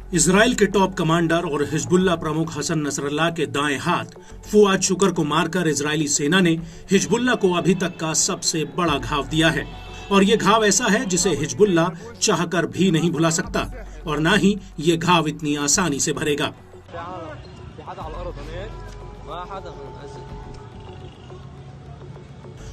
Israel के top commander और Hezbollah प्रमुख हसन नसरल्लाह के दाएं हाथ फुआद शुक्र को मारकर इजरायली सेना ने हिजबुल्लाह को अभी तक का सबसे बड़ा घाव दिया है। और ये घाव ऐसा है जिसे हिजबुल्लाह चाहकर भी नहीं भुला सकता और ना ही ये घाव इतनी आसानी से भरेगा।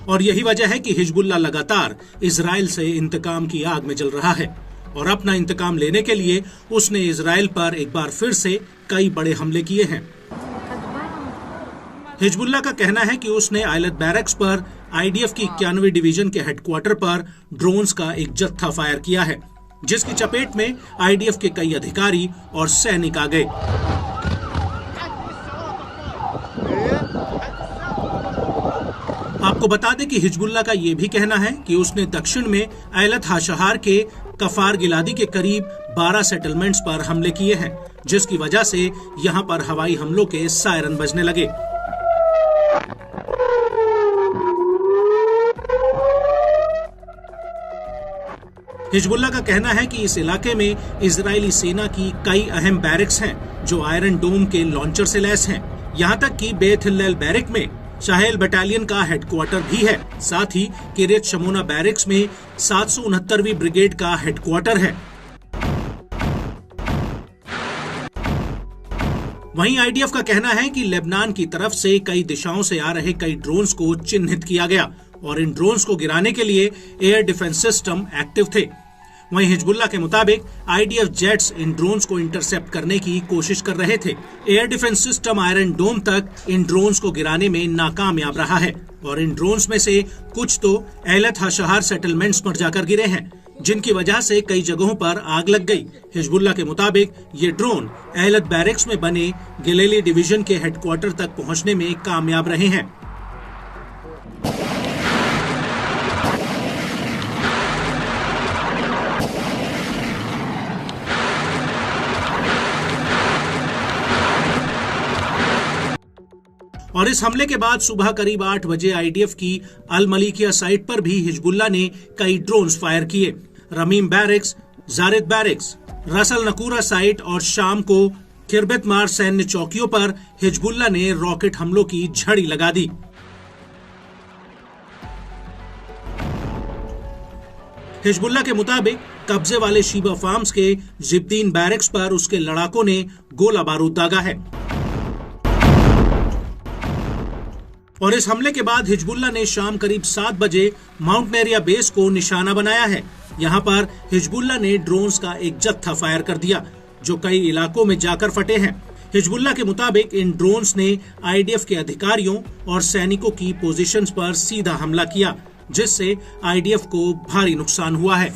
और यही वजह है कि हिजबुल्लाह लगातार इजराइल से इंतकाम की आग में जल रहा है और अपना इंतकाम लेने के लिए उसने इजराइल पर एक बार फिर से कई बड़े हमले किए हैं। हिजबुल्लाह का कहना है कि उसने आयलत बैरक्स पर आईडीएफ की 91वीं डिवीजन के हेडक्वार्टर पर ड्रोन्स का एक जत्था फायर किया है, जिसकी चपेट में आईडीएफ के कई अधिकारी और सैनिक आ गए। आपको बता दें कि हिजबुल्लाह का यह भी कहना है कि उसने दक्षिण में आयलत हाशहार के कफार गिलादी के करीब 12 सेटलमेंट्स पर हमले किए हैं, जिसकी वजह से यहां पर हवाई हमलों के सायरन बजने लगे। हिजबुल्लाह का कहना है कि इस इलाके में इजरायली सेना की कई अहम बैरक्स हैं जो आयरन डोम के लॉन्चर से लैस हैं। यहां तक कि बेथ हिल्लेल बैरक में शाहेल बटालियन का हेडक्वार्टर भी है। साथ ही किरियत शमोना बैरक्स में 769वीं ब्रिगेड का हेडक्वार्टर है। वहीं आईडीएफ का कहना है कि लेबनान की तरफ से कई दिशाओं से आ रहे कई ड्रोन्स को चिन्हित किया गया और इन ड्रोन्स को गिराने के लिए एयर डिफेंस सिस्टम एक्टिव थे। वहीं हिजबुल्लाह के मुताबिक आईडीएफ जेट्स इन ड्रोन्स को इंटरसेप्ट करने की कोशिश कर रहे थे। एयर डिफेंस सिस्टम आयरन डोम तक इन ड्रोन्स को गिराने में नाकामयाब रहा है और इन ड्रोन्स में से कुछ तो एलत हाशहार सेटलमेंट्स पर जाकर गिरे हैं, जिनकी वजह से कई जगहों पर आग लग गई। हिजबुल्लाह के मुताबिक ये ड्रोन एलत बैरक्स में बने गिलेली डिवीजन के हेडक्वार्टर तक पहुंचने में कामयाब रहे हैं। और इस हमले के बाद सुबह करीब 8 बजे आईडीएफ की अल मलिकिया साइट पर भी हिजबुल्लाह ने कई ड्रोन्स फायर किए। रमीम बैरक्स, जारिद बैरक्स, रसल नकूरा साइट और शाम को किरबत मार सैन्य चौकियों पर हिजबुल्लाह ने रॉकेट हमलों की झड़ी लगा दी। हिजबुल्लाह के मुताबिक कब्जे वाले शीबा फार्म्स के जिब्दीन बैरक्स पर उसके लड़ाकों ने गोला बारूद दागा है। और इस हमले के बाद हिजबुल्लाह ने शाम करीब 7 बजे माउंट नेरिया बेस को निशाना बनाया है। यहां पर हिजबुल्लाह ने ड्रोन्स का एक जत्था फायर कर दिया जो कई इलाकों में जाकर फटे हैं। हिजबुल्लाह के मुताबिक इन ड्रोन्स ने आईडीएफ के अधिकारियों और सैनिकों की पोजीशंस पर सीधा हमला किया, जिससे आईडीएफ को भारी नुकसान हुआ है।